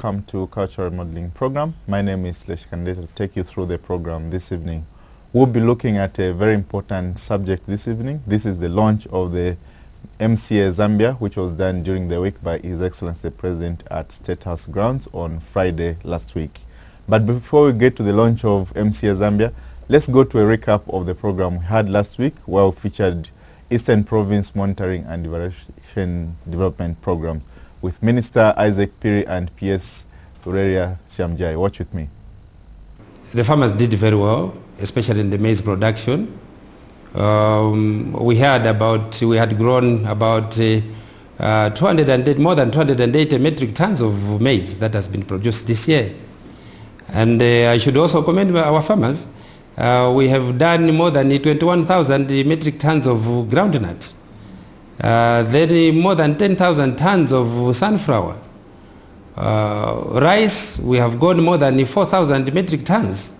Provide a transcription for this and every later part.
welcome to Cultural Remodeling program. My name is Lesh Kandeta to take you through the program this evening. We'll be looking at a very important subject this evening. This is the launch of the MCA Zambia, which was done during the week by His Excellency the President at State House grounds on Friday last week. But before we get to the launch of MCA Zambia, let's go to a recap of the program we had last week, where we featured Eastern Province Monitoring and Evaluation Development Program with Minister Isaac Piri and PS Rupiah Siamjai. Watch with me. The farmers did very well, especially in the maize production. We had grown about more than 280 metric tons of maize that has been produced this year. And I should also commend our farmers. We have done more than 21,000 metric tons of groundnut. Then more than 10,000 tons of sunflower. Rice, we have gone more than 4,000 metric tons.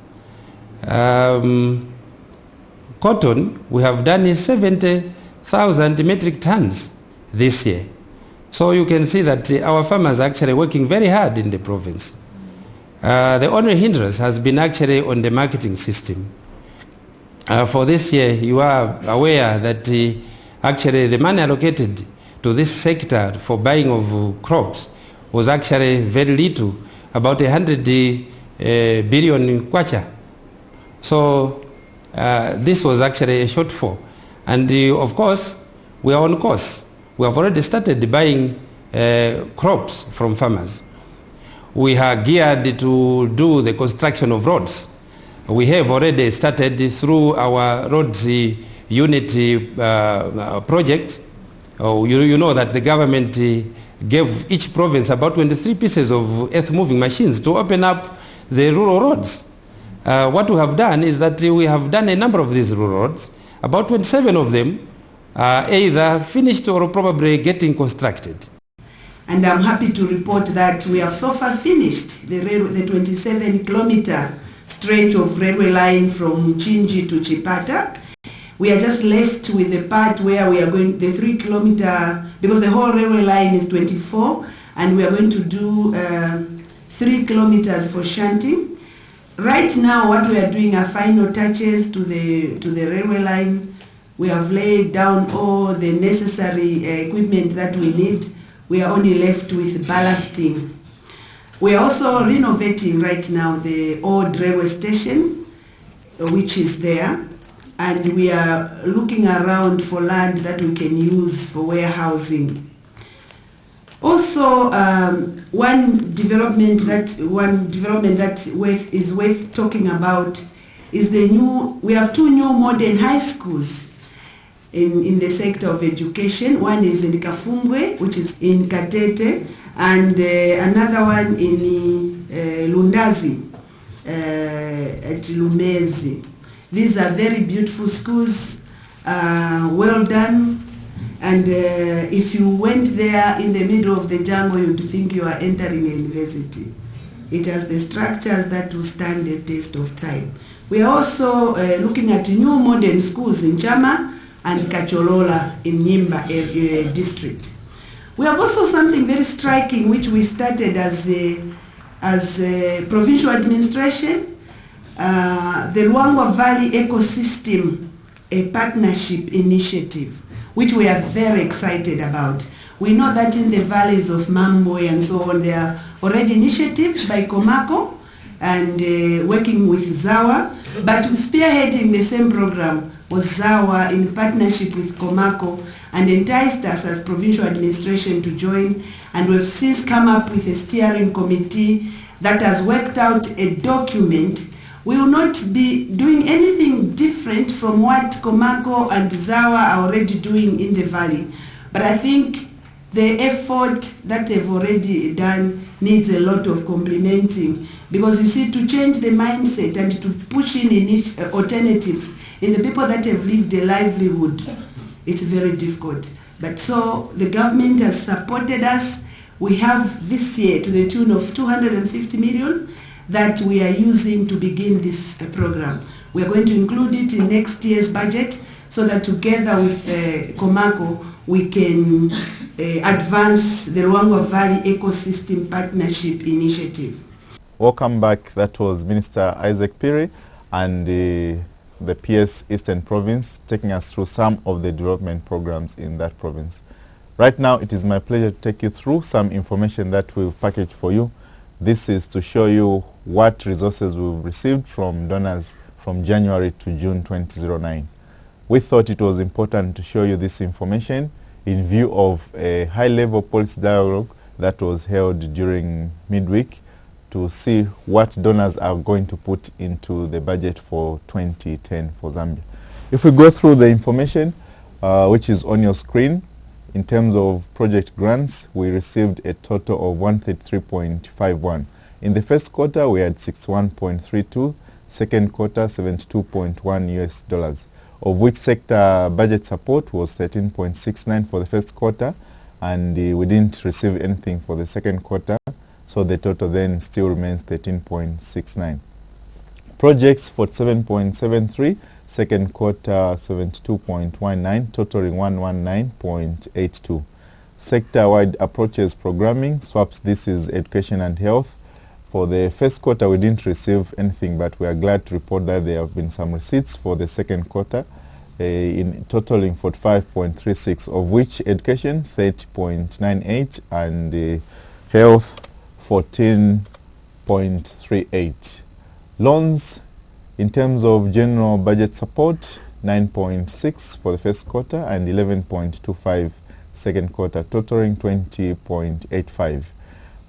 Cotton, we have done 70,000 metric tons this year. So you can see that our farmers are actually working very hard in the province. The only hindrance has been actually on the marketing system. For this year, you are aware that actually the money allocated to this sector for buying of crops was actually very little, about 100 billion kwacha. So this was actually a shortfall. And of course, we are on course. We have already started buying crops from farmers. We are geared to do the construction of roads. We have already started through our roads unity project. You know that the government gave each province about 23 pieces of earth-moving machines to open up the rural roads. What we have done is that we have done a number of these rural roads. About 27 of them are either finished or probably getting constructed. And I'm happy to report that we have so far finished the 27-kilometer stretch of railway line from Chinji to Chipata. We are just left with the part where we are going, the 3-kilometer, because the whole railway line is 24, and we are going to do 3 kilometers for shunting. Right now, what we are doing are final touches to the railway line. We have laid down all the necessary equipment that we need. We are only left with ballasting. We are also renovating right now the old railway station, which is there. And we are looking around for land that we can use for warehousing. Also, one development that is worth talking about is we have 2 new modern high schools in the sector of education. One is in Kafumbwe, which is in Katete, and another one in Lundazi at Lumezi. These are very beautiful schools, well done, and if you went there in the middle of the jungle, you'd think you are entering a university. It has the structures that will stand the test of time. We are also looking at new modern schools in Chama and Kacholola in Nimba district. We have also something very striking which we started as a provincial administration. The Luangwa Valley Ecosystem, a partnership initiative, which we are very excited about. We know that in the valleys of Mamboy and so on, there are already initiatives by Komako and working with Zawa, but spearheading the same program was Zawa in partnership with Komako and enticed us as provincial administration to join, and we've since come up with a steering committee that has worked out a document. We will not be doing anything different from what Komako and Zawa are already doing in the valley. But I think the effort that they've already done needs a lot of complementing, because you see, to change the mindset and to push in alternatives in the people that have lived a livelihood, it's very difficult. But so the government has supported us. We have this year to the tune of 250 million that we are using to begin this program. We are going to include it in next year's budget so that together with Komako we can advance the Luangwa Valley Ecosystem Partnership Initiative. Welcome back. That was Minister Isaac Piri and the PS Eastern Province taking us through some of the development programs in that province. Right now, it is my pleasure to take you through some information that we've packaged for you. This is to show you what resources we've received from donors from January to June 2009. We thought it was important to show you this information in view of a high-level policy dialogue that was held during midweek to see what donors are going to put into the budget for 2010 for Zambia. If we go through the information, which is on your screen, in terms of project grants, we received a total of 133.51. In the first quarter, we had 61.32, second quarter, $72.1 US, of which sector budget support was 13.69 for the first quarter, and we didn't receive anything for the second quarter. So the total then still remains 13.69. Projects 47.73, second quarter 72.19, totaling 119.82. Sector-wide approaches programming, SWAPs, this is education and health. For the first quarter we didn't receive anything, but we are glad to report that there have been some receipts for the second quarter, in totaling 45.36, of which education 30.98 and health 14.38. Loans, in terms of general budget support, 9.6 for the first quarter and 11.25 second quarter, totaling 20.85.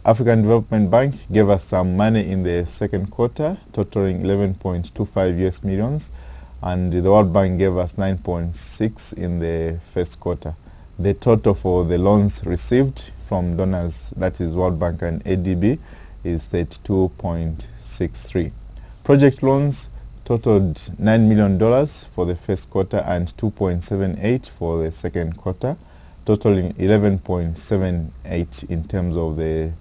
African Development Bank gave us some money in the second quarter, totaling 11.25 US millions, and the World Bank gave us 9.6 in the first quarter. The total for the loans received from donors, that is World Bank and ADB, is $32.63. Project loans totaled $9 million for the first quarter and 2.78 for the second quarter, totaling 11.78 in terms of the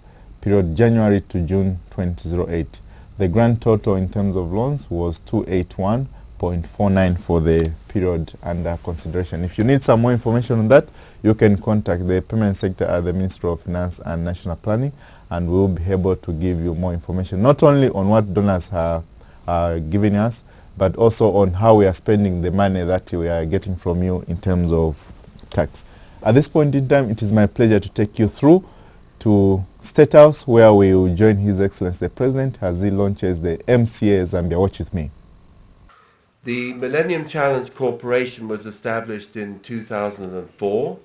period January to June 2008. The grand total in terms of loans was 281.49 for the period under consideration. If you need some more information on that, you can contact the payment sector at the Ministry of Finance and National Planning, and we will be able to give you more information, not only on what donors are giving us, but also on how we are spending the money that we are getting from you in terms of tax. At this point in time, it is my pleasure to take you through to State House, where we will join His Excellency the President as he launches the MCA Zambia. Watch with me. The Millennium Challenge Corporation was established in 2004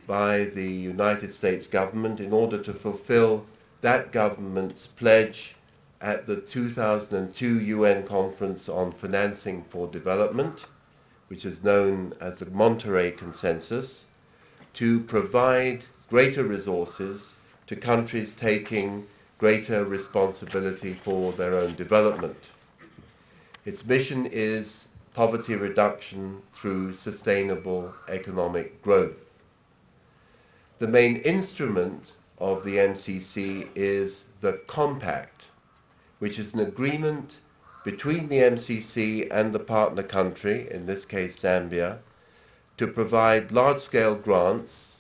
by the United States government in order to fulfill that government's pledge at the 2002 UN Conference on Financing for Development, which is known as the Monterey Consensus, to provide greater resources to countries taking greater responsibility for their own development. Its mission is poverty reduction through sustainable economic growth. The main instrument of the MCC is the Compact, which is an agreement between the MCC and the partner country, in this case Zambia, to provide large-scale grants,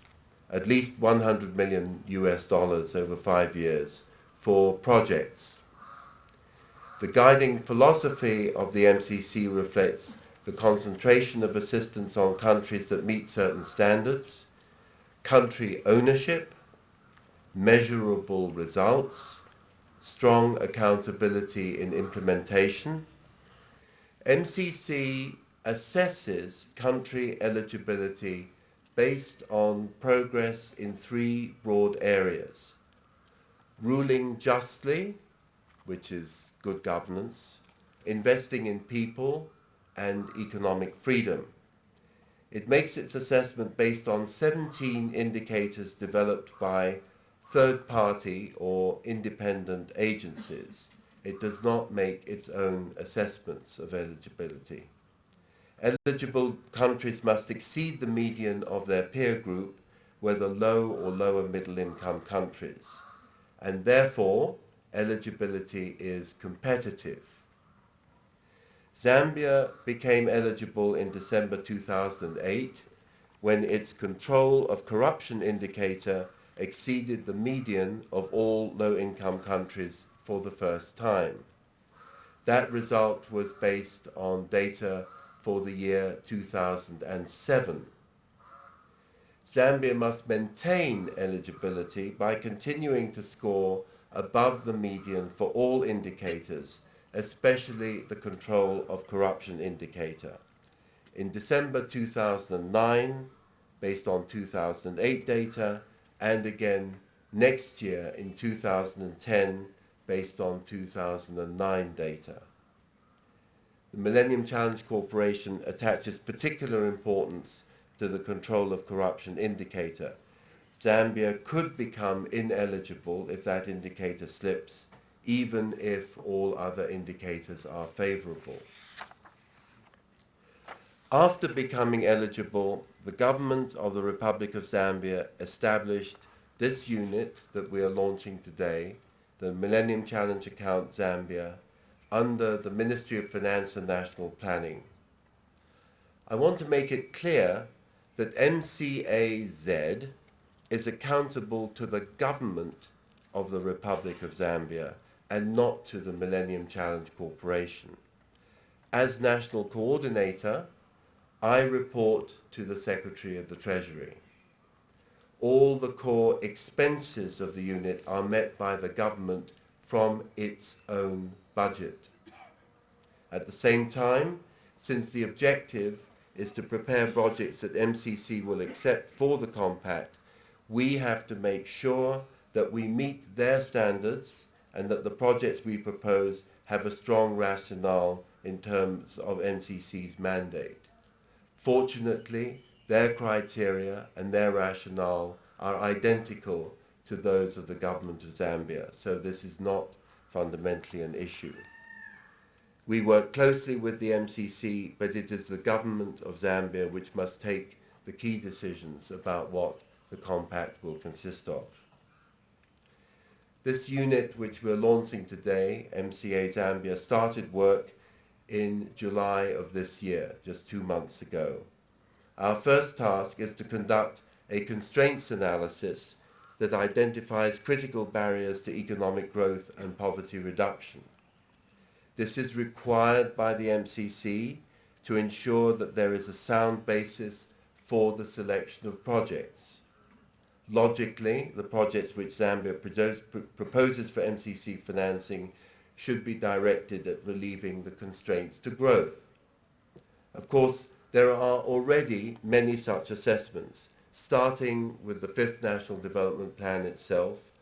at least $100 million over 5 years, for projects. The guiding philosophy of the MCC reflects the concentration of assistance on countries that meet certain standards, country ownership, measurable results, strong accountability in implementation. MCC assesses country eligibility based on progress in 3 broad areas: ruling justly, which is good governance, investing in people, and economic freedom. It makes its assessment based on 17 indicators developed by third-party or independent agencies. It does not make its own assessments of eligibility. Eligible countries must exceed the median of their peer group, whether low or lower middle income countries, and therefore eligibility is competitive. Zambia became eligible in December 2008 when its control of corruption indicator exceeded the median of all low-income countries for the first time. That result was based on data for the year 2007. Zambia must maintain eligibility by continuing to score above the median for all indicators, especially the control of corruption indicator. In December 2009, based on 2008 data, and again next year in 2010, based on 2009 data. The Millennium Challenge Corporation attaches particular importance to the control of corruption indicator. Zambia could become ineligible if that indicator slips, even if all other indicators are favorable. After becoming eligible, the government of the Republic of Zambia established this unit that we are launching today, the Millennium Challenge Account Zambia, under the Ministry of Finance and National Planning. I want to make it clear that MCAZ is accountable to the government of the Republic of Zambia and not to the Millennium Challenge Corporation. As National Coordinator, I report to the Secretary of the Treasury. All the core expenses of the unit are met by the government from its own budget. At the same time, since the objective is to prepare projects that MCC will accept for the compact, we have to make sure that we meet their standards and that the projects we propose have a strong rationale in terms of MCC's mandate. Fortunately, their criteria and their rationale are identical to those of the government of Zambia, so this is not fundamentally an issue. We work closely with the MCC, but it is the government of Zambia which must take the key decisions about what the compact will consist of. This unit, which we're launching today, MCA Zambia, started work in July of this year, just 2 months ago. Our first task is to conduct a constraints analysis that identifies critical barriers to economic growth and poverty reduction. This is required by the MCC to ensure that there is a sound basis for the selection of projects. Logically, the projects which Zambia proposes for MCC financing should be directed at relieving the constraints to growth. Of course, there are already many such assessments, starting with the 5th National Development Plan itself,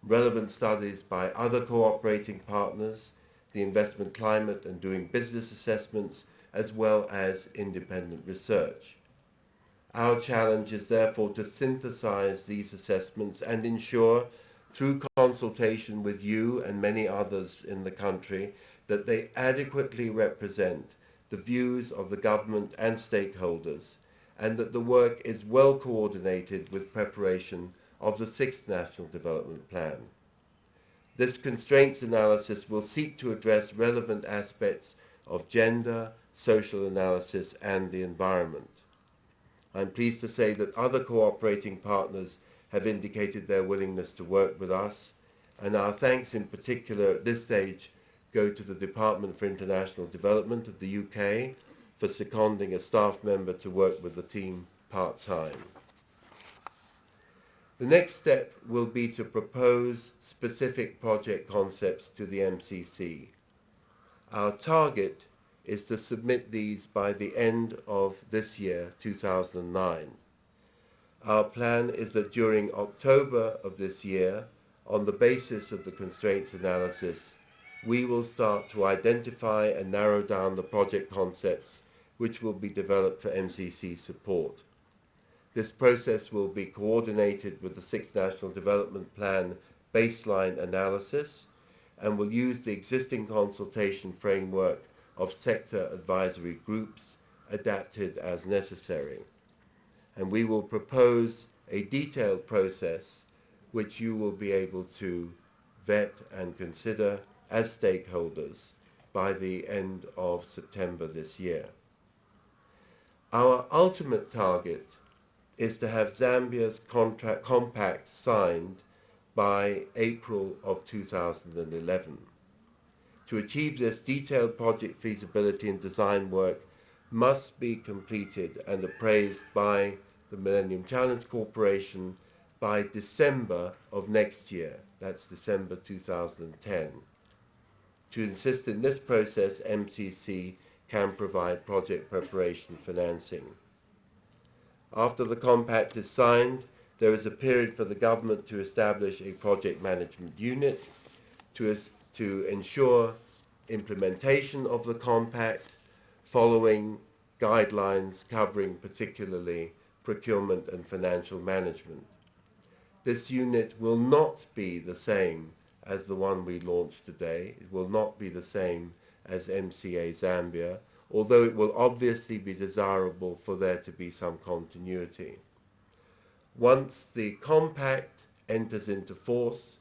relevant studies by other cooperating partners, the investment climate and doing business assessments, as well as independent research. Our challenge is therefore to synthesize these assessments and ensure, through consultation with you and many others in the country, that they adequately represent the views of the government and stakeholders, and that the work is well coordinated with preparation of the 6th National Development Plan. This constraints analysis will seek to address relevant aspects of gender, social analysis, and the environment. I'm pleased to say that other cooperating partners have indicated their willingness to work with us, and our thanks in particular at this stage go to the Department for International Development of the UK for seconding a staff member to work with the team part-time. The next step will be to propose specific project concepts to the MCC. Our target is to submit these by the end of this year, 2009. Our plan is that during October of this year, on the basis of the constraints analysis, we will start to identify and narrow down the project concepts which will be developed for MCC support. This process will be coordinated with the 6th National Development Plan baseline analysis and will use the existing consultation framework of sector advisory groups adapted as necessary. And we will propose a detailed process which you will be able to vet and consider as stakeholders by the end of September this year. Our ultimate target is to have Zambia's compact signed by April of 2011. To achieve this, detailed project feasibility and design work must be completed and appraised by the Millennium Challenge Corporation by December of next year. That's December 2010. To assist in this process, MCC can provide project preparation financing. After the compact is signed, there is a period for the government to establish a project management unit to ensure implementation of the compact following guidelines covering particularly procurement and financial management. This unit will not be the same as the one we launched today. It will not be the same as MCA Zambia, although it will obviously be desirable for there to be some continuity. Once the compact enters into force,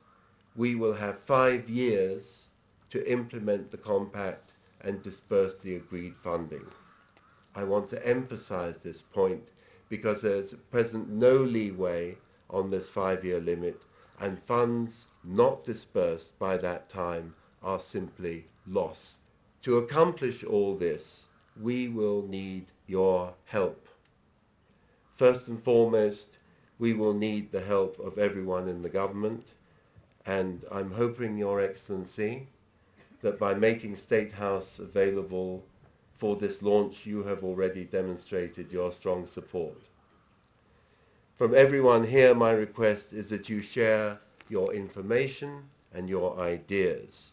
we will have 5 years to implement the compact and disperse the agreed funding. I want to emphasize this point because there's at present no leeway on this 5-year limit, and funds not dispersed by that time are simply lost. To accomplish all this, we will need your help. First and foremost, we will need the help of everyone in the government, and I'm hoping, Your Excellency, that by making State House available for this launch, you have already demonstrated your strong support. From everyone here, my request is that you share your information and your ideas.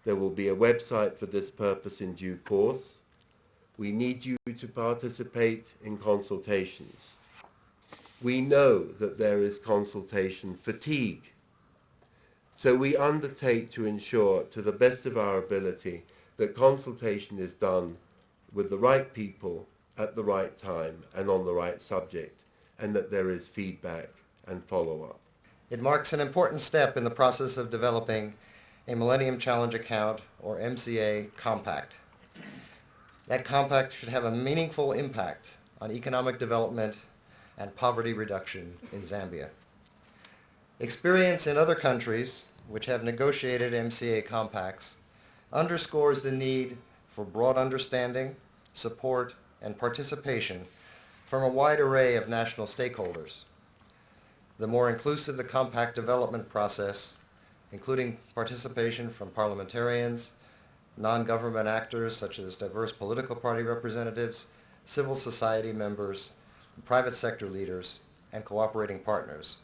There will be a website for this purpose in due course. We need you to participate in consultations. We know that there is consultation fatigue. So we undertake to ensure, to the best of our ability, that consultation is done with the right people at the right time and on the right subject, and that there is feedback and follow-up. It marks an important step in the process of developing a Millennium Challenge account, or MCA, compact. That compact should have a meaningful impact on economic development and poverty reduction in Zambia. Experience in other countries which have negotiated MCA compacts underscores the need for broad understanding, support, and participation from a wide array of national stakeholders. The more inclusive the compact development process, including participation from parliamentarians, non-government actors such as diverse political party representatives, civil society members, private sector leaders, and cooperating partners,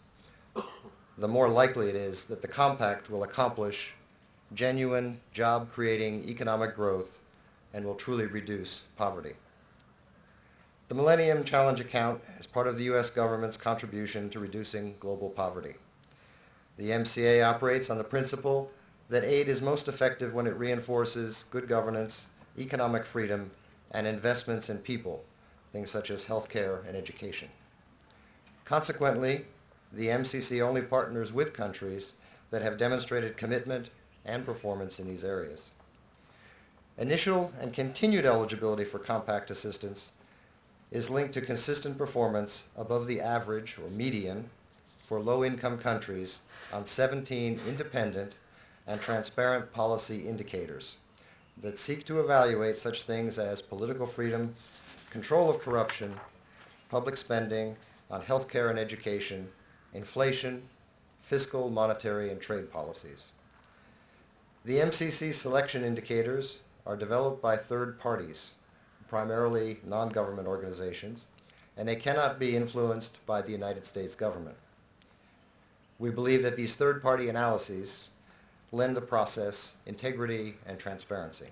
the more likely it is that the compact will accomplish genuine job-creating economic growth and will truly reduce poverty. The Millennium Challenge account is part of the U.S. government's contribution to reducing global poverty. The MCA operates on the principle that aid is most effective when it reinforces good governance, economic freedom, and investments in people, things such as healthcare and education. Consequently, the MCC only partners with countries that have demonstrated commitment and performance in these areas. Initial and continued eligibility for compact assistance is linked to consistent performance above the average or median for low-income countries on 17 independent and transparent policy indicators that seek to evaluate such things as political freedom, control of corruption, public spending on healthcare and education, inflation, fiscal, monetary, and trade policies. The MCC selection indicators are developed by third parties, primarily non-government organizations, and they cannot be influenced by the United States government. We believe that these third-party analyses lend the process integrity and transparency.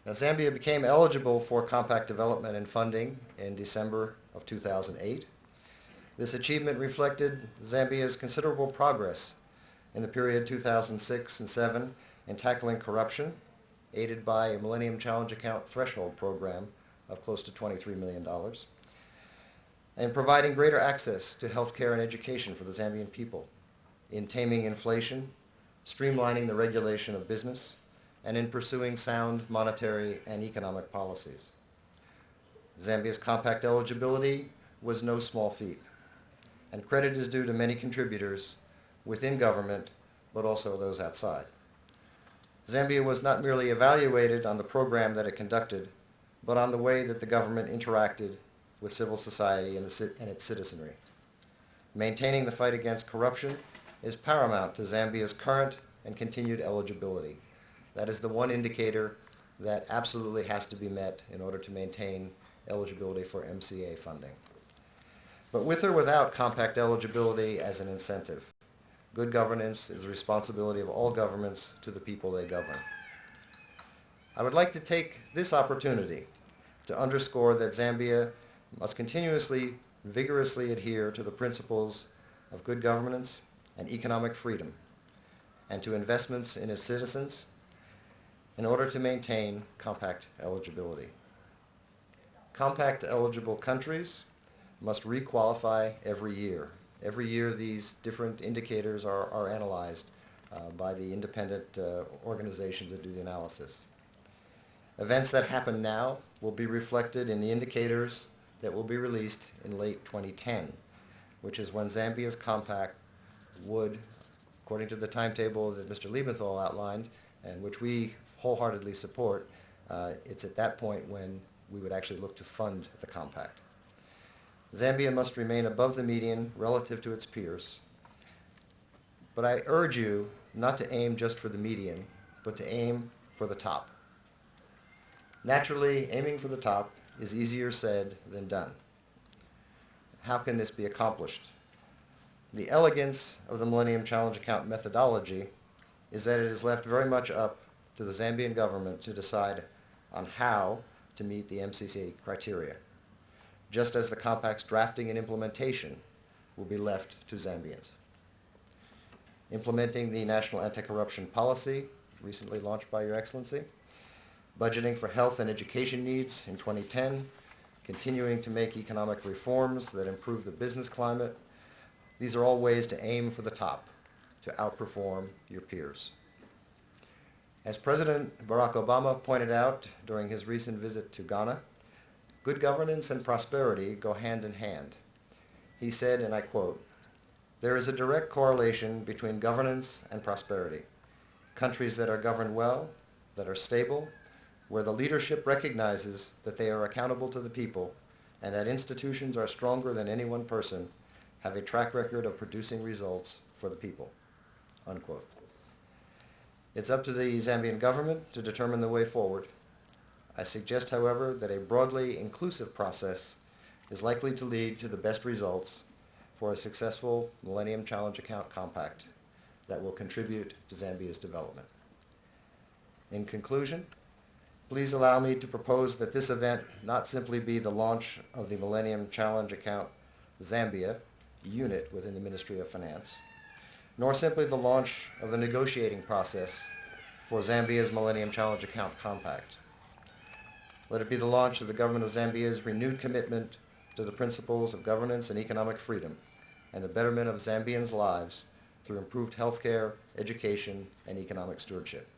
Now, Zambia became eligible for compact development and funding in December of 2008. This achievement reflected Zambia's considerable progress in the period 2006 and 2007 in tackling corruption, aided by a Millennium Challenge account threshold program of close to $23 million, and providing greater access to health care and education for the Zambian people, in taming inflation, streamlining the regulation of business, and in pursuing sound monetary and economic policies. Zambia's compact eligibility was no small feat, and credit is due to many contributors within government, but also those outside. Zambia was not merely evaluated on the program that it conducted, but on the way that the government interacted with civil society and its citizenry. Maintaining the fight against corruption is paramount to Zambia's current and continued eligibility. That is the one indicator that absolutely has to be met in order to maintain eligibility for MCA funding. But with or without compact eligibility as an incentive, good governance is the responsibility of all governments to the people they govern. I would like to take this opportunity to underscore that Zambia must continuously, vigorously adhere to the principles of good governance and economic freedom, and to investments in its citizens in order to maintain compact eligibility. Compact eligible countries must requalify every year. Every year these different indicators are analyzed by the independent organizations that do the analysis. Events that happen now will be reflected in the indicators that will be released in late 2010, which is when Zambia's compact would, according to the timetable that Mr. Liebenthal outlined, and which we wholeheartedly support, it's at that point when we would actually look to fund the compact. Zambia must remain above the median relative to its peers, but I urge you not to aim just for the median, but to aim for the top. Naturally, aiming for the top is easier said than done. How can this be accomplished? The elegance of the Millennium Challenge Account methodology is that it is left very much up to the Zambian government to decide on how to meet the MCC criteria, just as the compact's drafting and implementation will be left to Zambians. Implementing the National Anti-Corruption Policy, recently launched by Your Excellency, budgeting for health and education needs in 2010, continuing to make economic reforms that improve the business climate. These are all ways to aim for the top, to outperform your peers. As President Barack Obama pointed out during his recent visit to Ghana, good governance and prosperity go hand in hand. He said, and I quote, "There is a direct correlation between governance and prosperity. Countries that are governed well, that are stable, where the leadership recognizes that they are accountable to the people and that institutions are stronger than any one person, have a track record of producing results for the people." Unquote. It's up to the Zambian government to determine the way forward. I suggest, however, that a broadly inclusive process is likely to lead to the best results for a successful Millennium Challenge Account Compact that will contribute to Zambia's development. In conclusion, please allow me to propose that this event not simply be the launch of the Millennium Challenge Account Zambia unit within the Ministry of Finance, nor simply the launch of the negotiating process for Zambia's Millennium Challenge Account Compact. Let it be the launch of the government of Zambia's renewed commitment to the principles of governance and economic freedom and the betterment of Zambians' lives through improved healthcare, education, and economic stewardship.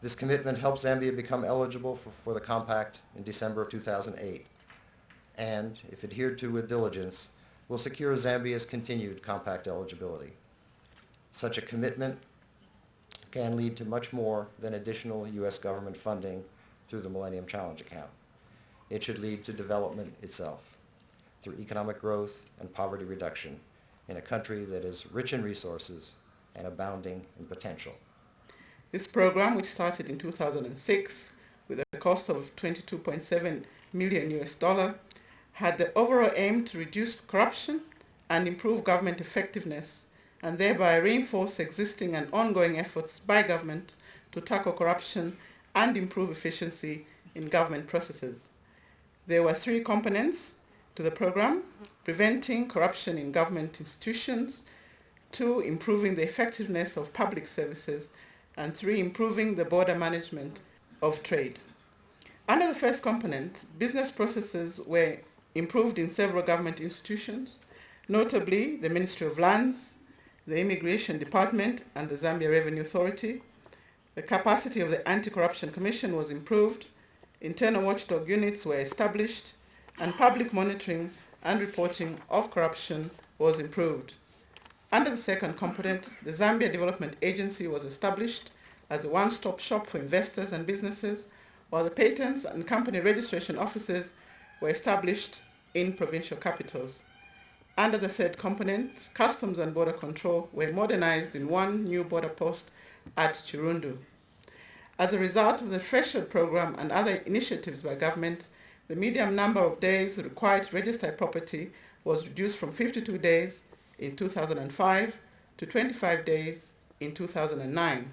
This commitment helped Zambia become eligible for the compact in December of 2008, and, if adhered to with diligence, will secure Zambia's continued compact eligibility. Such a commitment can lead to much more than additional U.S. government funding through the Millennium Challenge Account. It should lead to development itself, through economic growth and poverty reduction in a country that is rich in resources and abounding in potential. This program, which started in 2006 with a cost of $22.7 million, had the overall aim to reduce corruption and improve government effectiveness, and thereby reinforce existing and ongoing efforts by government to tackle corruption and improve efficiency in government processes. There were 3 components to the program: preventing corruption in government institutions, 2, improving the effectiveness of public services, and 3, improving the border management of trade. Under the first component, business processes were improved in several government institutions, notably the Ministry of Lands, the Immigration Department, and the Zambia Revenue Authority. The capacity of the Anti-Corruption Commission was improved, internal watchdog units were established, and public monitoring and reporting of corruption was improved. Under the second component, the Zambia Development Agency was established as a one-stop shop for investors and businesses, while the patents and company registration offices were established in provincial capitals. Under the third component, customs and border control were modernized in one new border post at Chirundu. As a result of the threshold program and other initiatives by government, the median number of days required to register property was reduced from 52 days in 2005 to 25 days in 2009,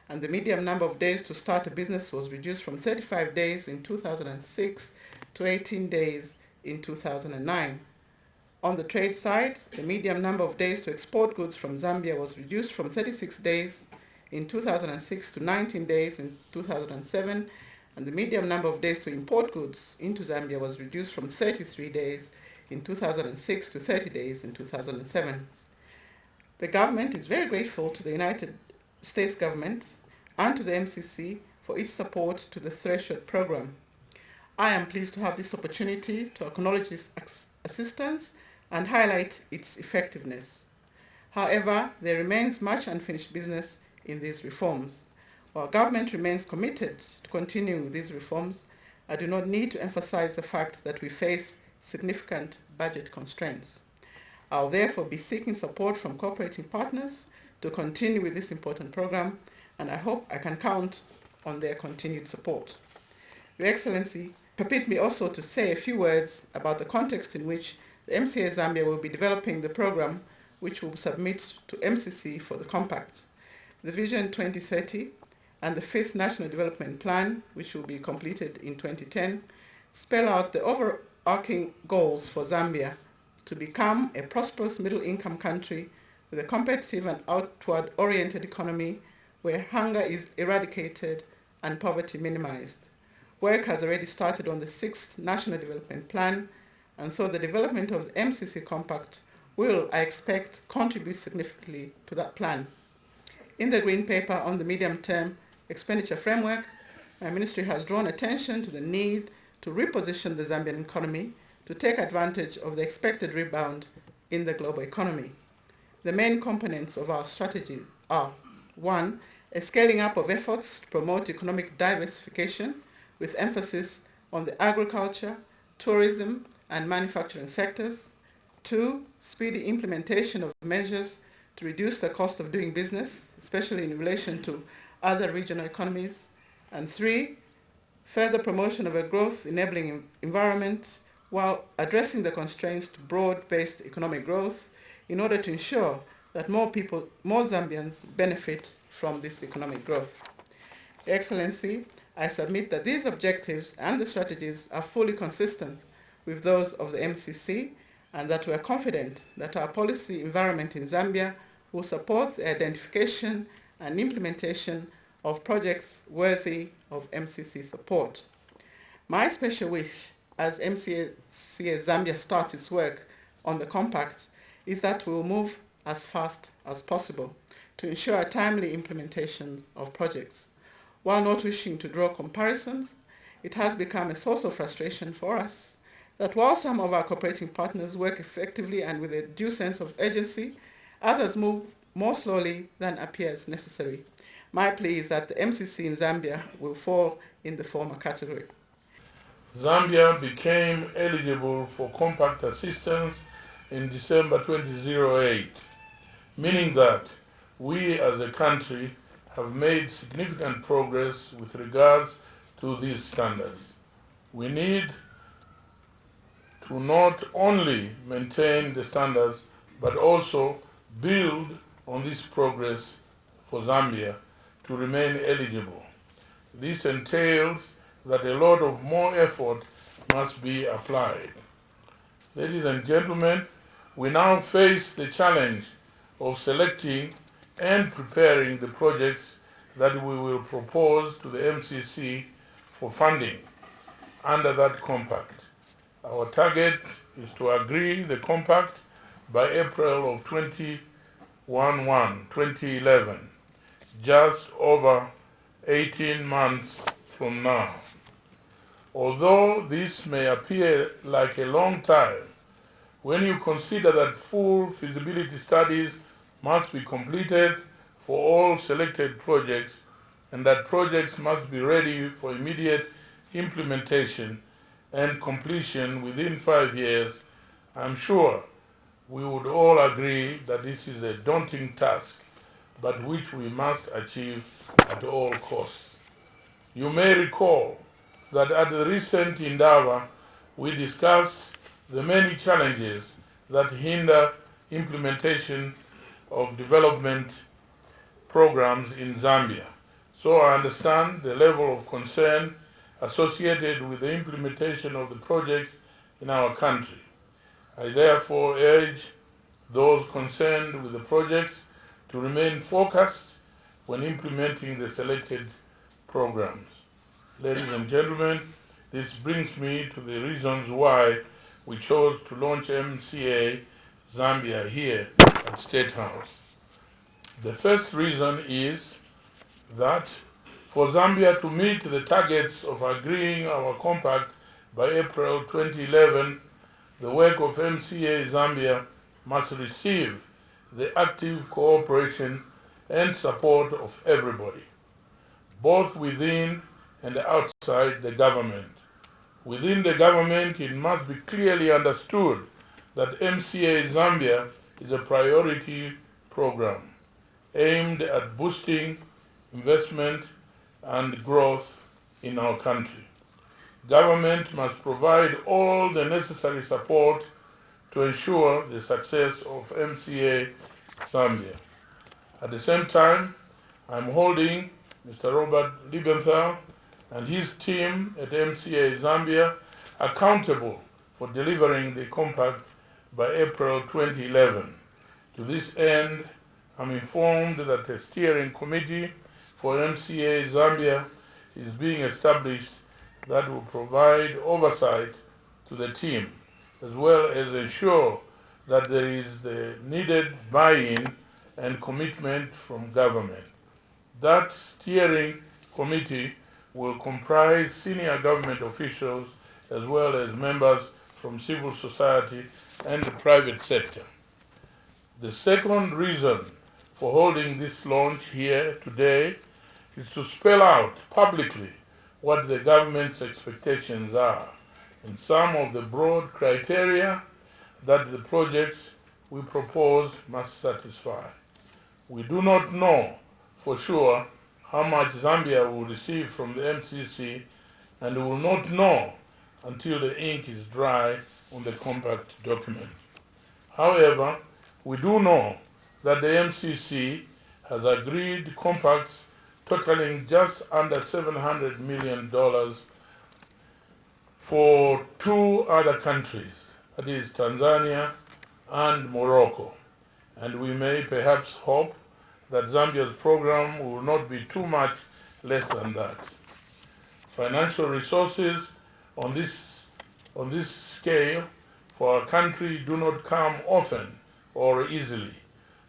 and the median number of days to start a business was reduced from 35 days in 2006 to 18 days in 2009. On the trade side, the median number of days to export goods from Zambia was reduced from 36 days in 2006 to 19 days in 2007, and the median number of days to import goods into Zambia was reduced from 33 days in 2006 to 30 days in 2007. The government is very grateful to the United States government and to the MCC for its support to the Threshold program. I am pleased to have this opportunity to acknowledge this assistance and highlight its effectiveness. However, there remains much unfinished business in these reforms. While government remains committed to continuing with these reforms, I do not need to emphasize the fact that we face significant budget constraints. I will therefore be seeking support from cooperating partners to continue with this important program, and I hope I can count on their continued support. Your Excellency, permit me also to say a few words about the context in which the MCA Zambia will be developing the program, which will submit to MCC for the compact. The Vision 2030 and the 5th National Development Plan, which will be completed in 2010, spell out the overarching goals for Zambia to become a prosperous middle-income country with a competitive and outward-oriented economy where hunger is eradicated and poverty minimized. Work has already started on the 6th National Development Plan, and so the development of the MCC Compact will, I expect, contribute significantly to that plan. In the Green Paper on the Medium-Term Expenditure Framework, my ministry has drawn attention to the need to reposition the Zambian economy to take advantage of the expected rebound in the global economy. The main components of our strategy are: 1, a scaling up of efforts to promote economic diversification with emphasis on the agriculture, tourism, and manufacturing sectors. 2, speedy implementation of measures to reduce the cost of doing business, especially in relation to other regional economies. And 3, further promotion of a growth-enabling environment while addressing the constraints to broad-based economic growth in order to ensure that more Zambians benefit from this economic growth. Your Excellency, I submit that these objectives and the strategies are fully consistent with those of the MCC, and that we are confident that our policy environment in Zambia will support the identification and implementation of projects worthy of MCC support. My special wish as MCA Zambia starts its work on the compact is that we will move as fast as possible to ensure a timely implementation of projects. While not wishing to draw comparisons, it has become a source of frustration for us that while some of our cooperating partners work effectively and with a due sense of urgency, others move more slowly than appears necessary. My plea is that the MCC in Zambia will fall in the former category. Zambia became eligible for compact assistance in December 2008, meaning that we as a country have made significant progress with regards to these standards. We need to not only maintain the standards, but also build on this progress for Zambia to remain eligible. This entails that a lot of more effort must be applied. Ladies and gentlemen, we now face the challenge of selecting and preparing the projects that we will propose to the MCC for funding under that compact. Our target is to agree the compact by April of 2011, just over 18 months from now. Although this may appear like a long time, when you consider that full feasibility studies must be completed for all selected projects and that projects must be ready for immediate implementation and completion within 5 years, I'm sure we would all agree that this is a daunting task, but which we must achieve at all costs. You may recall that at the recent endeavor, we discussed the many challenges that hinder implementation of development programs in Zambia. So I understand the level of concern associated with the implementation of the projects in our country. I therefore urge those concerned with the projects to remain focused when implementing the selected programs. Ladies and gentlemen, this brings me to the reasons why we chose to launch MCA Zambia here at State House. The first reason is that for Zambia to meet the targets of agreeing our compact by April 2011, the work of MCA Zambia must receive the active cooperation and support of everybody, both within and outside the government. Within the government, it must be clearly understood that MCA Zambia is a priority program aimed at boosting investment and growth in our country. Government must provide all the necessary support to ensure the success of MCA Zambia. At the same time, I'm holding Mr. Robert Liebenthal and his team at MCA Zambia accountable for delivering the compact by April 2011. To this end, I'm informed that a steering committee for MCA Zambia is being established that will provide oversight to the team, as well as ensure that there is the needed buy-in and commitment from government. That steering committee will comprise senior government officials as well as members from civil society and the private sector. The second reason for holding this launch here today is to spell out publicly what the government's expectations are and some of the broad criteria that the projects we propose must satisfy. We do not know for sure how much Zambia will receive from the MCC, and we will not know until the ink is dry on the compact document. However, we do know that the MCC has agreed compacts totaling just under $700 million for two other countries, that is Tanzania and Morocco, and we may perhaps hope that Zambia's program will not be too much less than that. Financial resources on this scale for our country do not come often or easily,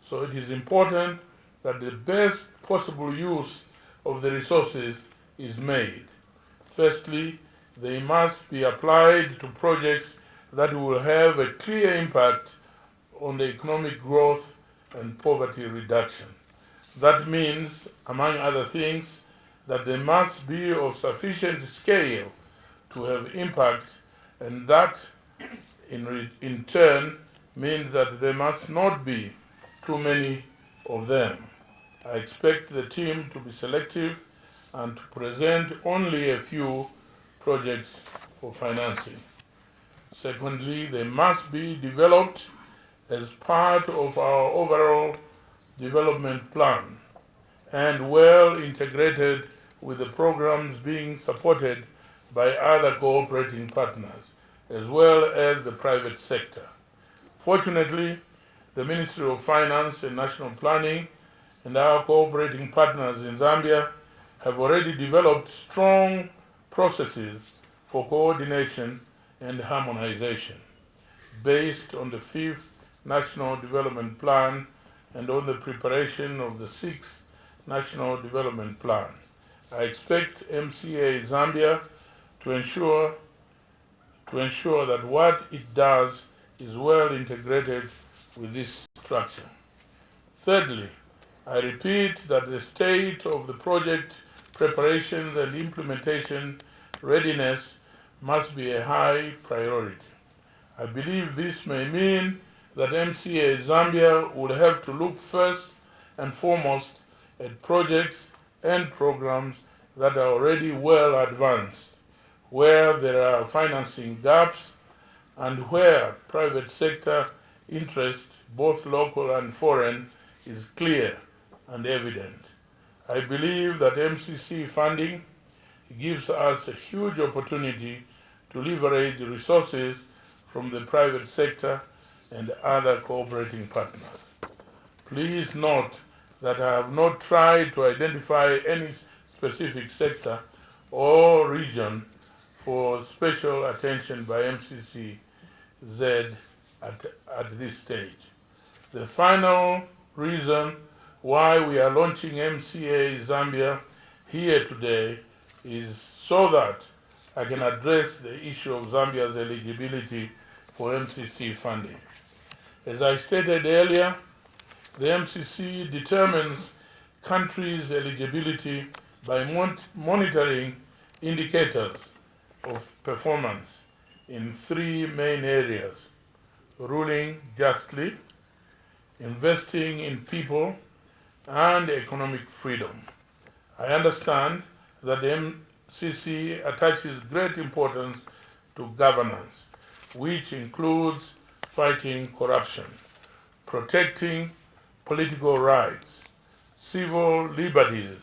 so it is important that the best possible use of the resources is made. Firstly, they must be applied to projects that will have a clear impact on the economic growth and poverty reduction. That means, among other things, that they must be of sufficient scale to have impact, and that in turn means that there must not be too many of them. I expect the team to be selective and to present only a few projects for financing. Secondly, they must be developed as part of our overall development plan and well integrated with the programs being supported by other cooperating partners, as well as the private sector. Fortunately, the Ministry of Finance and National Planning and our cooperating partners in Zambia have already developed strong processes for coordination and harmonization based on the 5th National Development Plan and on the preparation of the 6th National Development Plan. I expect MCA Zambia to ensure that what it does is well integrated with this structure. Thirdly, I repeat that the state of the project preparations and implementation readiness must be a high priority. I believe this may mean that MCA Zambia will have to look first and foremost at projects and programs that are already well advanced, where there are financing gaps and where private sector interest, both local and foreign, is clear and evident. I believe that MCC funding gives us a huge opportunity to leverage the resources from the private sector and other cooperating partners. Please note that I have not tried to identify any specific sector or region for special attention by MCC Z at this stage. The final reason why we are launching MCA Zambia here today is so that I can address the issue of Zambia's eligibility for MCC funding. As I stated earlier, the MCC determines countries' eligibility by monitoring indicators of performance in three main areas: ruling justly, investing in people, and economic freedom. I understand that the MCC attaches great importance to governance, which includes fighting corruption, protecting political rights, civil liberties,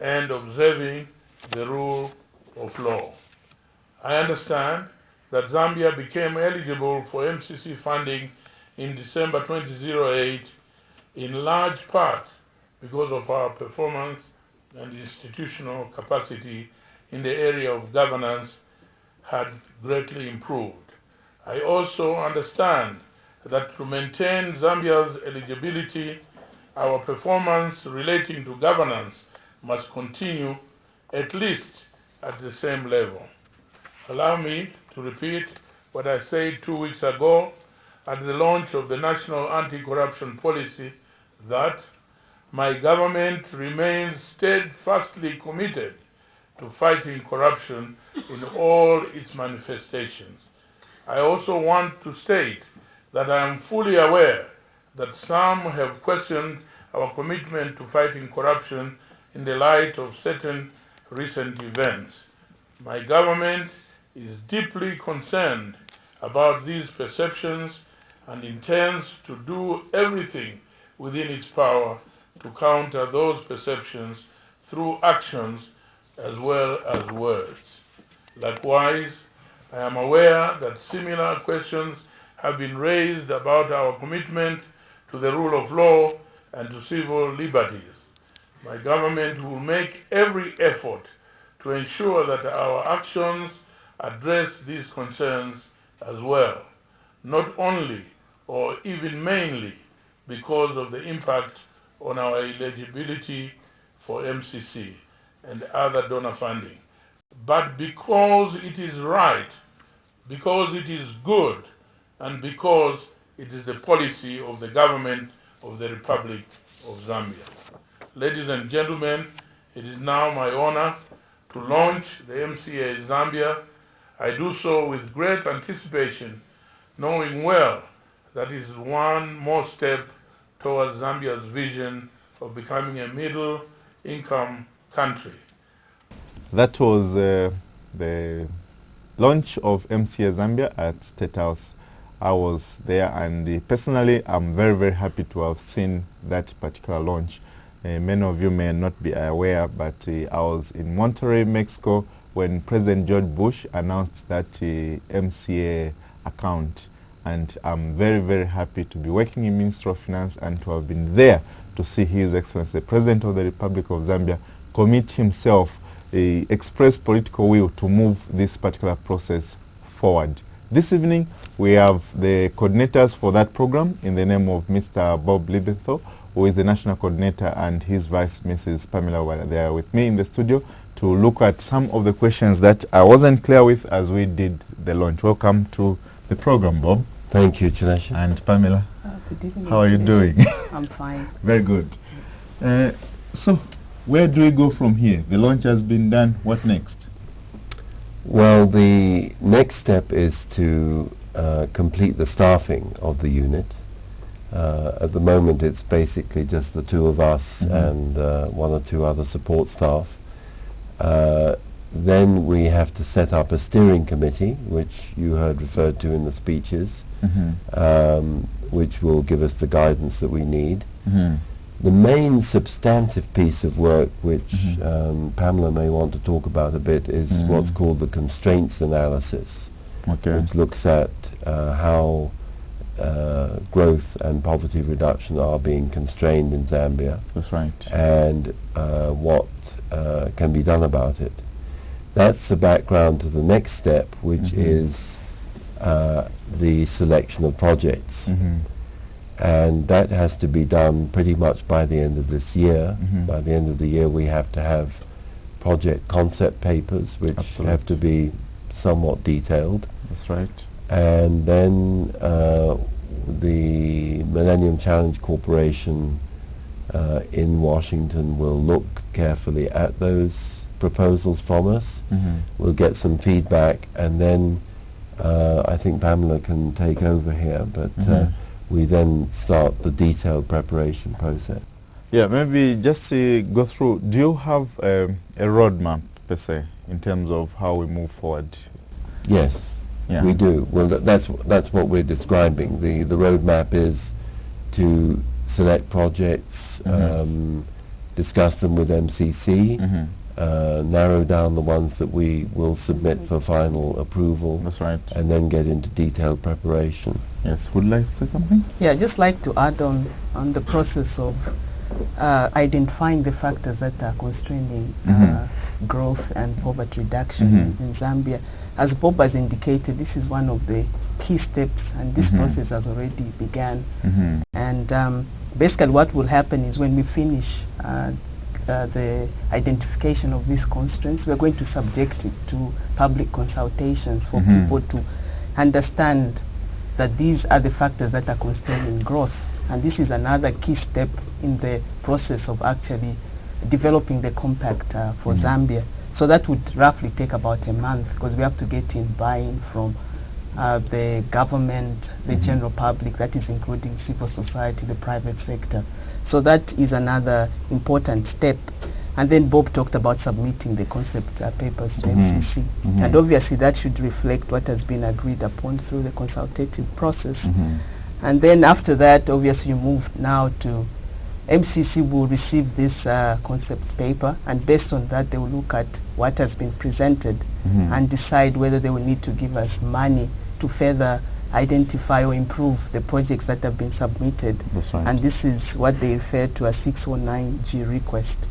and observing the rule of law. I understand that Zambia became eligible for MCC funding in December 2008 in large part because of our performance and institutional capacity in the area of governance had greatly improved. I also understand that to maintain Zambia's eligibility, our performance relating to governance must continue at least at the same level. Allow me to repeat what I said 2 weeks ago at the launch of the National Anti-Corruption Policy, that my government remains steadfastly committed to fighting corruption in all its manifestations. I also want to state that I am fully aware that some have questioned our commitment to fighting corruption in the light of certain recent events. My government is deeply concerned about these perceptions and intends to do everything within its power to counter those perceptions through actions as well as words. Likewise, I am aware that similar questions have been raised about our commitment to the rule of law and to civil liberties. My government will make every effort to ensure that our actions address these concerns as well, not only or even mainly because of the impact on our eligibility for MCC and other donor funding, but because it is right, because it is good, and because it is the policy of the government of the Republic of Zambia. Ladies and gentlemen, it is now my honor to launch the MCA Zambia. I do so with great anticipation, knowing well that it is one more step towards Zambia's vision of becoming a middle-income country. That was the launch of MCA Zambia at State House. I was there, and personally I'm very, very happy to have seen that particular launch. Many of you may not be aware, but I was in Monterrey, Mexico, when President George Bush announced that MCA account. And I'm very, very happy to be working in Ministry of Finance and to have been there to see His Excellency, the President of the Republic of Zambia, commit himself, express political will to move this particular process forward. This evening, we have the coordinators for that program in the name of Mr. Bob Liebenthal, who is the national coordinator, and his vice, Mrs. Pamela, were there with me in the studio to look at some of the questions that I wasn't clear with as we did the launch. Welcome to the program, Bob. Thank you, Chilesh. And Pamela, Good evening. how are you doing? I'm fine. Very good. So, where do we go from here? The launch has been done. What next? Well, the next step is to complete the staffing of the unit. At the moment, it's basically just the two of us and one or two other support staff. Then we have to set up a steering committee, which you heard referred to in the speeches, which will give us the guidance that we need. The main substantive piece of work, which Pamela may want to talk about a bit, is what's called the constraints analysis, which looks at how growth and poverty reduction are being constrained in Zambia. That's right. And what can be done about it. That's the background to the next step, which is the selection of projects. And that has to be done pretty much by the end of this year. By the end of the year, we have to have project concept papers, which have to be somewhat detailed. That's right. And then the Millennium Challenge Corporation in Washington will look carefully at those proposals from us. We'll get some feedback, and then I think Pamela can take over here, but we then start the detailed preparation process. Yeah, maybe just go through, do you have a roadmap, per se, in terms of how we move forward? Yes, Yeah. we do. Well, that's what we're describing. The roadmap is to select projects, discuss them with MCC, narrow down the ones that we will submit for final approval. That's right. And then get into detailed preparation. Yes, would you like to say something? Yeah, I'd just like to add on the process of identifying the factors that are constraining growth and poverty reduction in Zambia. As Bob has indicated, this is one of the key steps, and this process has already begun. And basically what will happen is when we finish the identification of these constraints, we're going to subject it to public consultations for people to understand that these are the factors that are constraining growth. And this is another key step in the process of actually developing the compact for Zambia. So that would roughly take about a month, because we have to get in buy-in from the government, the general public, that is including civil society, the private sector. So that is another important step. And then Bob talked about submitting the concept papers to MCC. And obviously that should reflect what has been agreed upon through the consultative process. And then after that, obviously you move now to MCC will receive this concept paper, and based on that they will look at what has been presented and decide whether they will need to give us money to further identify or improve the projects that have been submitted. That's right. And this is what they refer to as 609G request.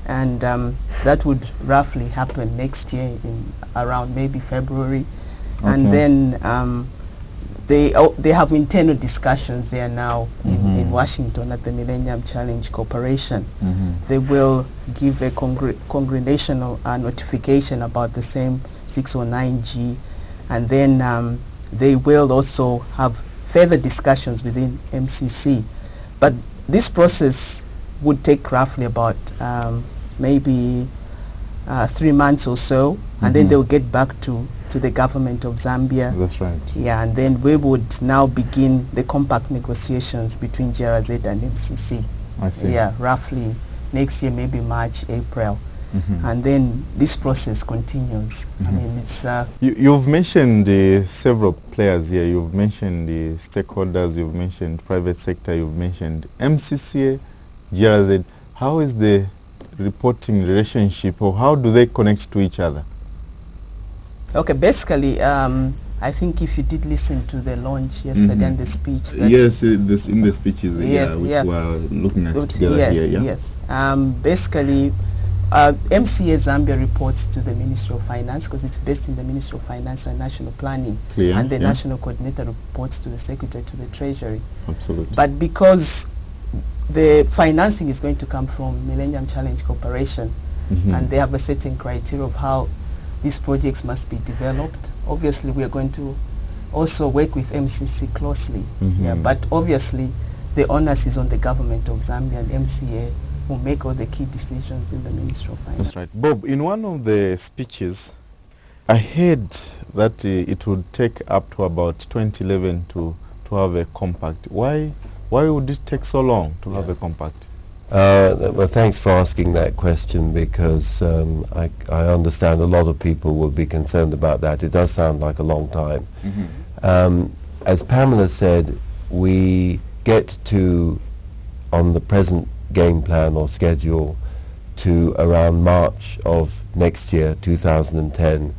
And that would roughly happen next year in around maybe February. And then they have internal discussions there now in Washington at the Millennium Challenge Corporation. They will give a congregational notification about the same 609G, and then they will also have further discussions within MCC. But this process would take roughly about maybe 3 months or so, and then they'll get back to the government of Zambia. That's right. Yeah, and then we would now begin the compact negotiations between GRZ and MCC. I see. Yeah, roughly next year, maybe March, April. And then this process continues. I mean, it's... You've mentioned several players here. You've mentioned the stakeholders, you've mentioned private sector, you've mentioned MCC, GRZ. How is the reporting relationship, or how do they connect to each other? Okay, basically, I think if you did listen to the launch yesterday and the speech... That Yes, in the speeches Yes, which yeah. we're looking at together here. Yeah? Yes. Basically, MCA Zambia reports to the Ministry of Finance, because it's based in the Ministry of Finance and National Planning. Clear, and the yeah. National Coordinator reports to the Secretary to the Treasury. Absolutely. But because the financing is going to come from Millennium Challenge Corporation, and they have a certain criteria of how these projects must be developed. Obviously, we are going to also work with MCC closely, but obviously the onus is on the government of Zambia, and MCA will make all the key decisions in the Ministry of Finance. That's right. Bob, in one of the speeches, I heard that it would take up to about 2011 to have a compact. Why would it take so long to have a compact? Well, thanks for asking that question, because I understand a lot of people will be concerned about that. It does sound like a long time. As Pamela said, we get to, on the present game plan or schedule, to around March of next year, 2010,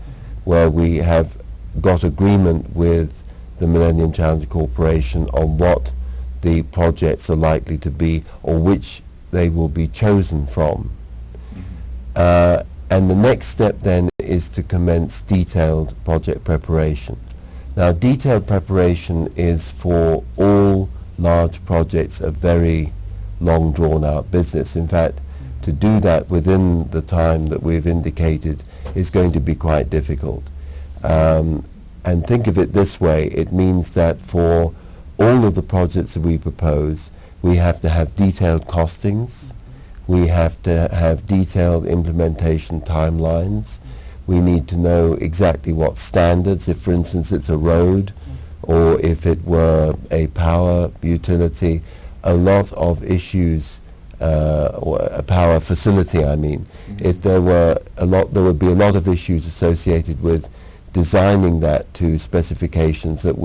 where we have got agreement with the Millennium Challenge Corporation on what the projects are likely to be, or which they will be chosen from. And the next step then is to commence detailed project preparation. Now, detailed preparation is for all large projects a very long drawn out business. In fact, to do that within the time that we've indicated is going to be quite difficult. And think of it this way, it means that for all of the projects that we propose, we have to have detailed costings, we have to have detailed implementation timelines, we need to know exactly what standards, if for instance it's a road, or if it were a power utility, a lot of issues, or a power facility I mean, if there were there would be a lot of issues associated with designing that to specifications that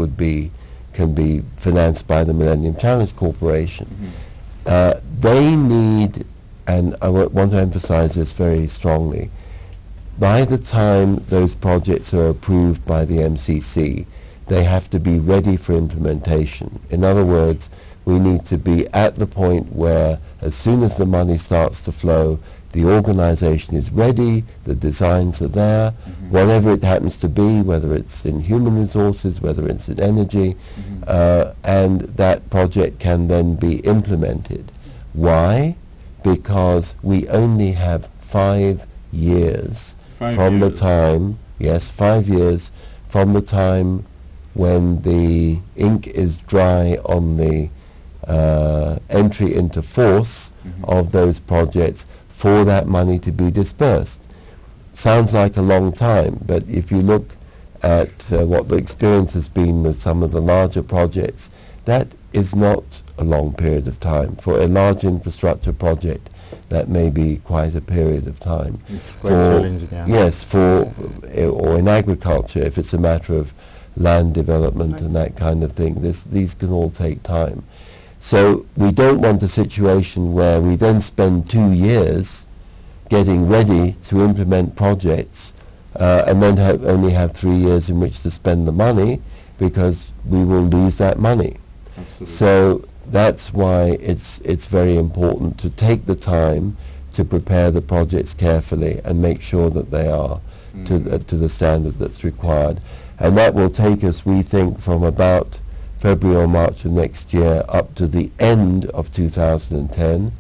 can be financed by the Millennium Challenge Corporation. They need, and I want to emphasize this very strongly, by the time those projects are approved by the MCC, they have to be ready for implementation. In other words, we need to be at the point where, as soon as the money starts to flow, the organization is ready, the designs are there, whatever it happens to be, whether it's in human resources, whether it's in energy, and that project can then be implemented. Why? Because we only have 5 years from the time, 5 years from the time when the ink is dry on the entry into force of those projects for that money to be dispersed. Sounds like a long time, but if you look at what the experience has been with some of the larger projects, that is not a long period of time. For a large infrastructure project, that may be quite a period of time. It's quite challenging, yeah. Yes, or in agriculture, if it's a matter of land development and that kind of thing, these can all take time. So we don't want a situation where we then spend 2 years getting ready to implement projects and then only have 3 years in which to spend the money, because we will lose that money. Absolutely. So that's why it's very important to take the time to prepare the projects carefully and make sure that they are to the standard that's required. And that will take us, we think, from about February or March of next year up to the end of 2010.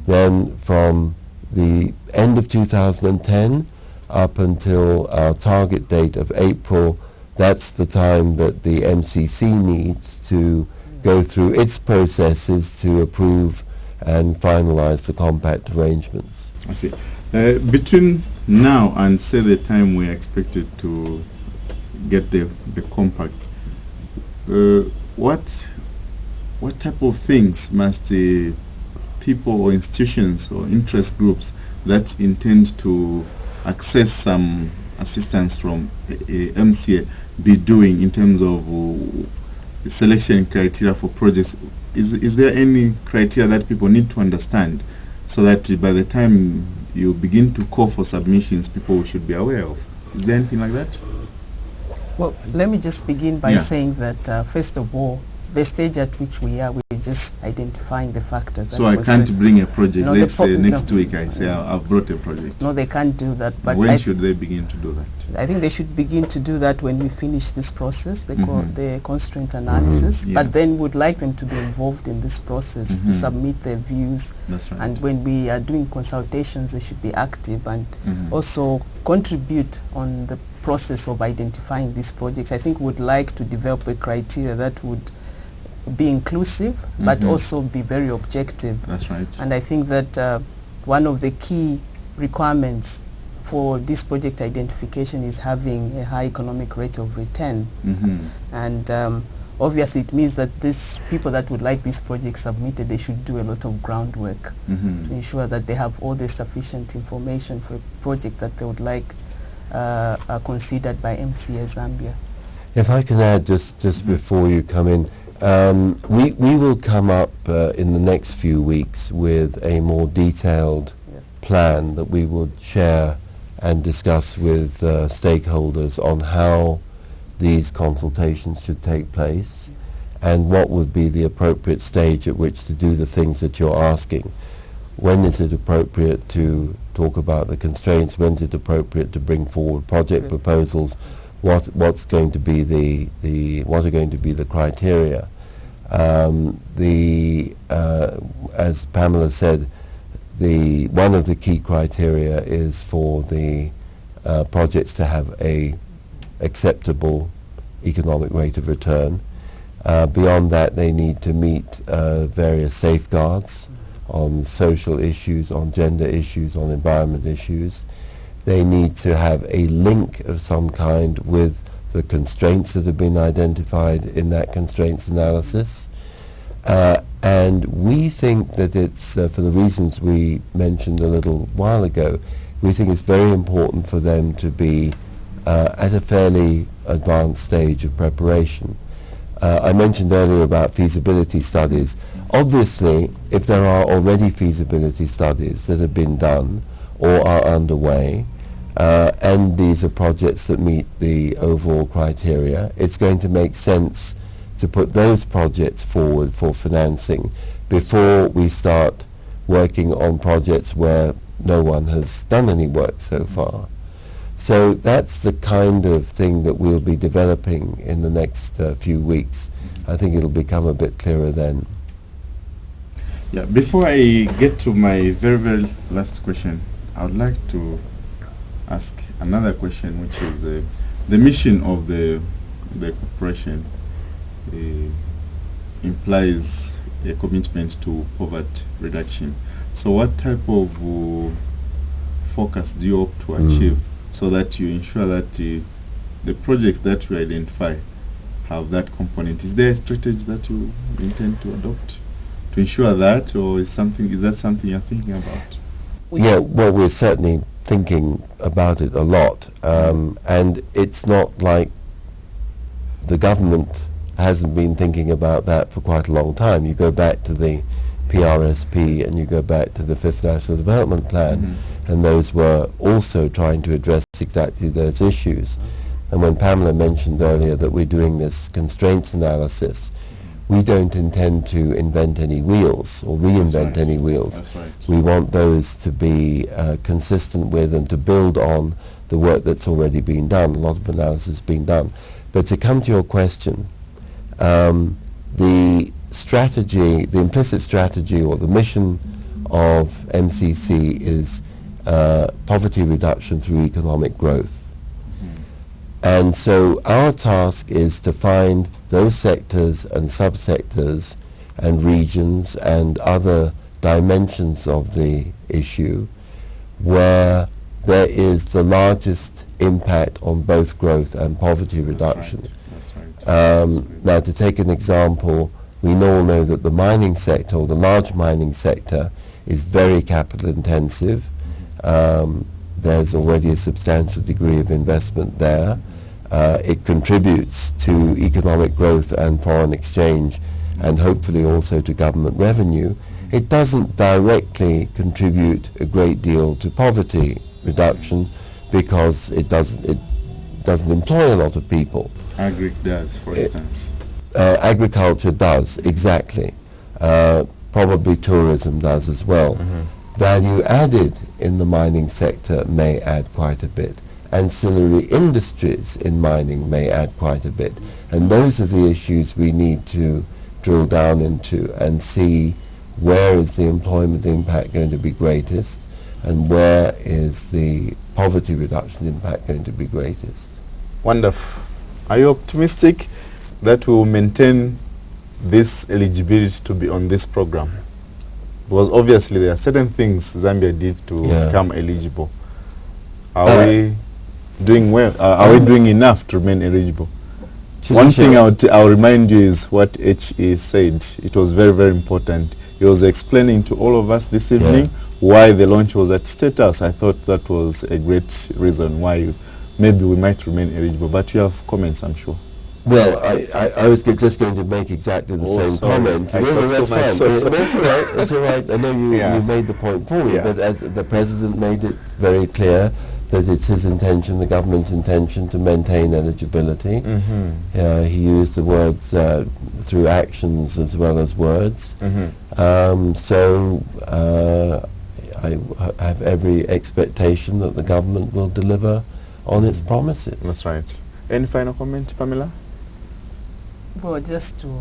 Then from the end of 2010 up until our target date of April, that's the time that the MCC needs to go through its processes to approve and finalize the compact arrangements. I see. Between now and say the time we expected to get the compact, what type of things must the people or institutions or interest groups that intend to access some assistance from MCA be doing in terms of selection criteria for projects? Is there any criteria that people need to understand so that by the time you begin to call for submissions, people should be aware of? Is there anything like that? Well, let me just begin by saying that, first of all, the stage at which we are, we're just identifying the factors. So I can't bring a project, No, let's say next no. week I say I've brought a project. No, they can't do that. But When should they begin to do that? I think they should begin to do that when we finish this process, they call Mhm. the constraint analysis. Yeah. But then would like them to be involved in this process, to Mhm. submit their views. That's right. And when we are doing consultations, they should be active and Mhm. also contribute on the process of identifying these projects. I think we would like to develop a criteria that would be inclusive, but Mhm. also be very objective. That's right. And I think that one of the key requirements for this project identification is having a high economic rate of return. Mhm. And obviously it means that these people that would like this project submitted, they should do a lot of groundwork Mhm. to ensure that they have all the sufficient information for a project that they would like considered by MCA Zambia. If I can add just before you come in, we will come up in the next few weeks with a more detailed plan that we will share and discuss with stakeholders on how these consultations should take place and what would be the appropriate stage at which to do the things that you're asking. When is it appropriate to talk about the constraints? When is it appropriate to bring forward project proposals? What's going to be what are going to be the criteria? As Pamela said, one of the key criteria is for the projects to have a acceptable economic rate of return. Beyond that, they need to meet various safeguards on social issues, on gender issues, on environment issues. They need to have a link of some kind with the constraints that have been identified in that constraints analysis. And we think that it's, for the reasons we mentioned a little while ago, we think it's very important for them to be at a fairly advanced stage of preparation. I mentioned earlier about feasibility studies. Obviously, if there are already feasibility studies that have been done or are underway, and these are projects that meet the overall criteria, it's going to make sense to put those projects forward for financing before we start working on projects where no one has done any work so far. So that's the kind of thing that we'll be developing in the next few weeks. I think it'll become a bit clearer then. Yeah, before I get to my very, very last question, I would like to ask another question, which is the mission of the corporation implies a commitment to poverty reduction. So what type of focus do you hope to achieve so that you ensure that the projects that you identify have that component? Is there a strategy that you intend to adopt to ensure that, or is that something you're thinking about? Yeah, well, we're certainly thinking about it a lot, and it's not like the government hasn't been thinking about that for quite a long time. You go back to the PRSP and you go back to the Fifth National Development Plan, and those were also trying to address exactly those issues. And when Pamela mentioned earlier that we're doing this constraints analysis, we don't intend to invent any wheels or reinvent any wheels. That's right. We want those to be consistent with and to build on the work that's already been done. A lot of analysis has been done. But to come to your question, the strategy, the implicit strategy or the mission of MCC is poverty reduction through economic growth. And so our task is to find those sectors and subsectors and regions and other dimensions of the issue where there is the largest impact on both growth and poverty reduction. That's right. Now, to take an example, we all know that the mining sector, or the large mining sector, is very capital intensive. There's already a substantial degree of investment there. It contributes to economic growth and foreign exchange, and hopefully also to government revenue. It doesn't directly contribute a great deal to poverty reduction because it doesn't employ a lot of people. Agric does, for instance. Agriculture does, exactly. probably tourism does as well. Value added in the mining sector may add quite a bit. Ancillary industries in mining may add quite a bit. And those are the issues we need to drill down into and see where is the employment impact going to be greatest and where is the poverty reduction impact going to be greatest. Wonderful. Are you optimistic that we will maintain this eligibility to be on this program? Because obviously there are certain things Zambia did to become eligible. Are we doing well? Are we doing enough to remain eligible? One thing I'll remind you is what H.E. said. It was very, very important. He was explaining to all of us this evening why the launch was at State House. I thought that was a great reason why maybe we might remain eligible. But you have comments, I'm sure. Well, I was just going to make exactly the same comment. That's fine. That's all right. That's all right. I know you made the point for me, but as the President made it very clear that it's his intention, the government's intention, to maintain eligibility. He used the words through actions as well as words. So I have every expectation that the government will deliver on its promises. That's right. Any final comment, Pamela? Well, just to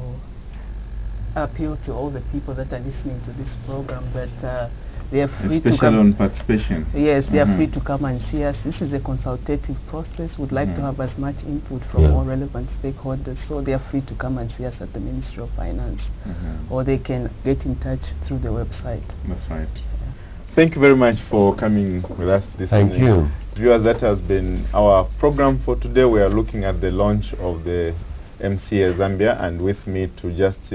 appeal to all the people that are listening to this program that they are free to come. On participation. Yes, they are free to come and see us. This is a consultative process. We'd like to have as much input from all relevant stakeholders, so they are free to come and see us at the Ministry of Finance, or they can get in touch through the website. That's right. Thank you very much for coming with us this evening. Thank you. Viewers, that has been our program for today. We are looking at the launch of the MCA Zambia, and with me to just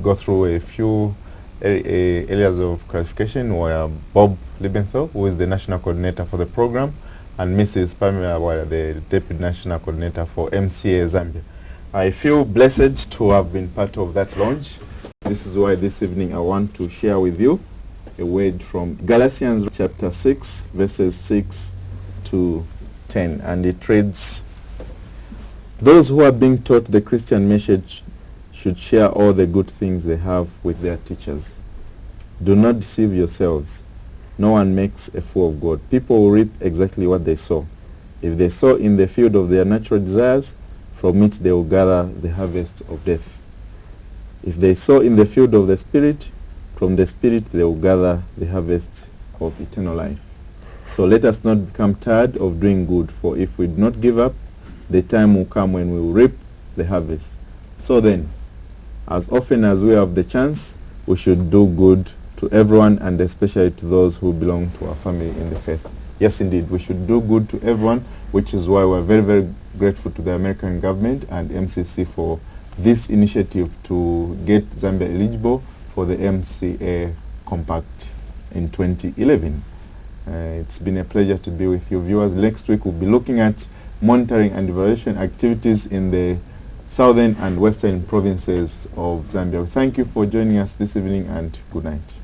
go through a few areas of clarification were Bob Liebenthal, who is the National Coordinator for the program, and Mrs. Pamela Wara, the Deputy National Coordinator for MCA Zambia. I feel blessed to have been part of that launch. This is why this evening I want to share with you a word from Galatians chapter 6, verses 6 to 10, and it reads, "Those who are being taught the Christian message should share all the good things they have with their teachers. Do not deceive yourselves. No one makes a fool of God. People will reap exactly what they sow. If they sow in the field of their natural desires, from it they will gather the harvest of death. If they sow in the field of the Spirit, from the Spirit they will gather the harvest of eternal life. So let us not become tired of doing good, for if we do not give up, the time will come when we will reap the harvest. So then, as often as we have the chance, we should do good to everyone, and especially to those who belong to our family in the faith." Yes, indeed, we should do good to everyone, which is why we're very, very grateful to the American government and MCC for this initiative to get Zambia eligible for the MCA Compact in 2011. It's been a pleasure to be with you, viewers. Next week we'll be looking at monitoring and evaluation activities in the southern and western provinces of Zambia. Thank you for joining us this evening, and good night.